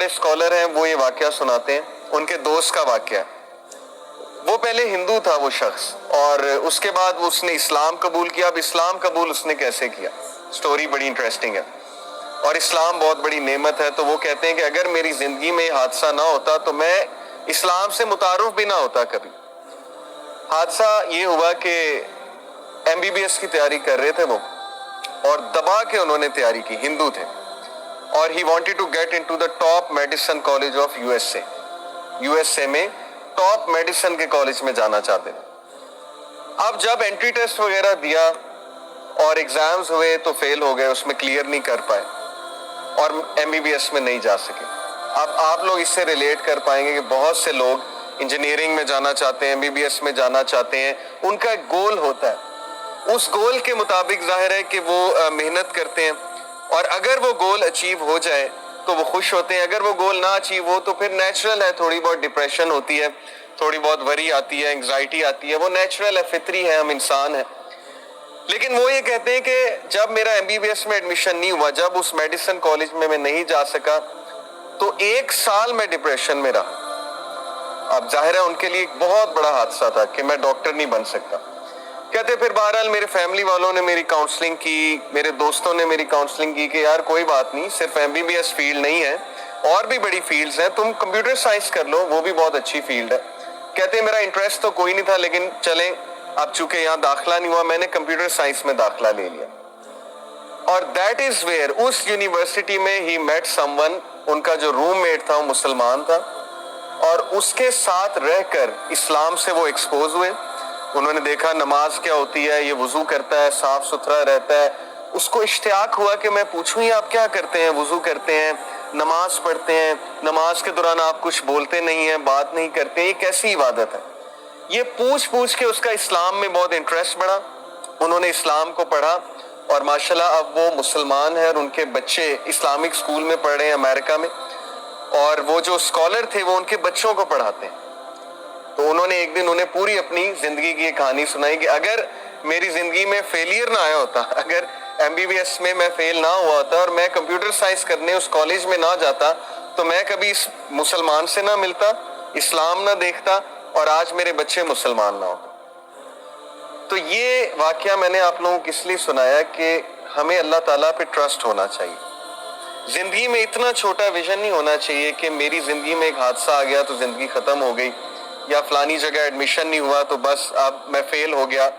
بڑے اسکالر ہیں وہ یہ واقعہ سناتے ہیں، ان کے دوست کا واقعہ ہے۔ وہ پہلے ہندو تھا وہ شخص، اور اس کے بعد اس نے اسلام قبول کیا۔ اب اسلام قبول اس نے کیسے کیا؟ سٹوری بڑی انٹرسٹنگ ہے، اور اسلام بہت بڑی نعمت ہے۔ تو وہ کہتے ہیں کہ اگر میری زندگی میں یہ حادثہ نہ ہوتا تو میں اسلام سے متعارف بھی نہ ہوتا کبھی۔ حادثہ یہ ہوا کہ MBBS کی تیاری کر رہے تھے وہ، اور دبا کے انہوں نے تیاری کی، ہندو تھے، اور he wanted to get into the top medicine college of USA میں ٹاپ میڈیسن کے کالج میں جانا چاہتے ہیں۔ اب جب انٹری ٹیسٹ وغیرہ دیا اور ایگزامز ہوئے تو فیل ہو گئے، اس میں کلیئر نہیں کر پائے اور MBBS میں نہیں جا سکے۔ اب آپ لوگ اس سے ریلیٹ کر پائیں گے کہ بہت سے لوگ انجینئرنگ میں جانا چاہتے ہیں، MBBS میں جانا چاہتے ہیں، ان کا ایک گول ہوتا ہے، اس گول کے مطابق ظاہر ہے کہ وہ محنت کرتے ہیں، اور اگر وہ گول اچیو ہو جائے تو وہ خوش ہوتے ہیں، اگر وہ گول نہ اچیو ہو تو پھر نیچرل ہے، تھوڑی بہت ڈپریشن ہوتی ہے، تھوڑی بہت وری آتی ہے، انگزائٹی آتی ہے، وہ نیچرل ہے، فطری ہے، ہم انسان ہیں۔ لیکن وہ یہ کہتے ہیں کہ جب میرا MBBS میں ایڈمیشن نہیں ہوا، جب اس میڈیسن کالج میں نہیں جا سکا، تو 1 سال میں ڈپریشن میں رہا۔ اب ظاہر ہے ان کے لیے ایک بہت بڑا حادثہ تھا کہ میں ڈاکٹر نہیں بن سکتا۔ کہتے پھر بہرحال میرے فیملی والوں نے میری کاؤنسلنگ کی، میرے دوستوں نے میری کاؤنسلنگ کی کہ یار کوئی بات نہیں، صرف MBBS فیلڈ نہیں ہے، اور بھی بڑی فیلڈز ہیں، تم کمپیوٹر سائنس کر لو، وہ بھی بہت اچھی فیلڈ ہے۔ کہتے میرا انٹرسٹ تو کوئی نہیں تھا، لیکن چلیں اب چونکہ یہاں داخلہ نہیں ہوا، میں نے کمپیوٹر سائنس میں داخلہ لے لیا، اور دیٹ از ویئر اس یونیورسٹی میں ہی میٹ سم ون، ان کا جو روم میٹ تھا وہ مسلمان تھا، اور اس کے ساتھ رہ کر اسلام سے وہ ایکسپوز ہوئے۔ انہوں نے دیکھا نماز کیا ہوتی ہے، یہ وضو کرتا ہے، صاف ستھرا رہتا ہے، اس کو اشتیاق ہوا کہ میں پوچھوں یہ آپ کیا کرتے ہیں؟ وضو کرتے ہیں، نماز پڑھتے ہیں، نماز کے دوران آپ کچھ بولتے نہیں ہیں، بات نہیں کرتے، یہ کیسی عبادت ہے؟ یہ پوچھ کے اس کا اسلام میں بہت انٹرسٹ بڑھا، انہوں نے اسلام کو پڑھا، اور ماشاءاللہ اب وہ مسلمان ہیں، اور ان کے بچے اسلامک اسکول میں پڑھ رہے ہیں امریکہ میں، اور وہ جو اسکالر تھے وہ ان کے بچوں کو پڑھاتے ہیں۔ تو انہوں نے ایک دن انہیں پوری اپنی زندگی کی ایک کہانی سنائی کہ اگر میری زندگی میں فیلئر نہ آیا ہوتا، اگر MBBS میں میں فیل نہ ہوا ہوتا اور میں کمپیوٹر سائنس کرنے اس کالج میں نہ جاتا، تو میں کبھی اس مسلمان سے نہ ملتا، اسلام نہ دیکھتا، اور آج میرے بچے مسلمان نہ ہوتے۔ تو یہ واقعہ میں نے آپ لوگوں کو اس لیے سنایا کہ ہمیں اللہ تعالیٰ پہ ٹرسٹ ہونا چاہیے۔ زندگی میں اتنا چھوٹا ویژن نہیں ہونا چاہیے کہ میری زندگی میں ایک حادثہ آ گیا تو زندگی ختم ہو گئی، یا فلانی جگہ ایڈمیشن نہیں ہوا تو بس اب میں فیل ہو گیا۔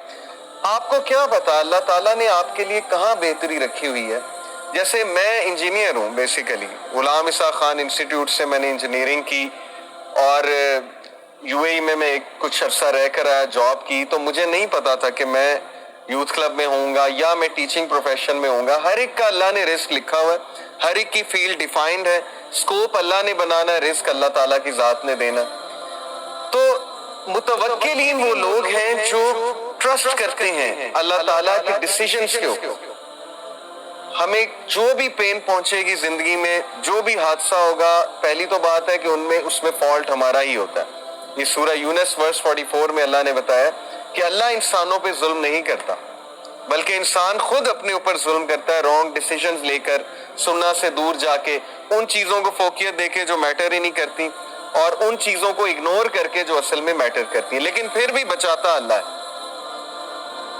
آپ کو کیا پتا اللہ تعالیٰ نے آپ کے لیے کہاں بہتری رکھی ہوئی ہے؟ جیسے میں انجینئر ہوں بیسیکلی، غلام اسحاق خان انسٹیٹیوٹ سے میں نے انجینئرنگ کی، اور UAE میں کچھ عرصہ رہ کر آیا، جاب کی، تو مجھے نہیں پتا تھا کہ میں یوتھ کلب میں ہوں گا یا میں ٹیچنگ پروفیشن میں ہوں گا۔ ہر ایک کا اللہ نے رزق لکھا ہوا ہے، ہر ایک کی فیلڈ ڈیفائنڈ ہے، سکوپ اللہ نے بنانا ہے، رزق اللہ تعالیٰ کی ذات نے دینا۔ تو متوکلین وہ لوگ ہیں جو ٹرسٹ کرتے ہیں اللہ تعالیٰ کے ڈیسیجنز کے اوپر۔ ہمیں جو بھی پین پہنچے گی زندگی میں، جو بھی حادثہ ہوگا، پہلی تو بات ہے کہ اس میں فالٹ ہمارا ہی ہوتا ہے۔ یہ سورہ یونس ورس 44 میں اللہ نے بتایا کہ اللہ انسانوں پہ ظلم نہیں کرتا، بلکہ انسان خود اپنے اوپر ظلم کرتا ہے، رانگ ڈیسیجنز لے کر، سننا سے دور جا کے، ان چیزوں کو فوقیت دے کے جو میٹر ہی نہیں کرتی، اور ان چیزوں کو اگنور کر کے جو اصل میں میٹر کرتی ہیں، لیکن پھر بھی بچاتا اللہ ہے۔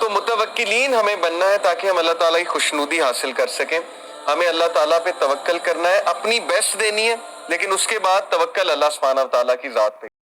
تو متوکلین ہمیں بننا ہے تاکہ ہم اللہ تعالیٰ کی خوشنودی حاصل کر سکیں۔ ہمیں اللہ تعالیٰ پہ توکل کرنا ہے، اپنی بیسٹ دینی ہے، لیکن اس کے بعد توکل اللہ سبحانہ و تعالیٰ کی ذات پہ۔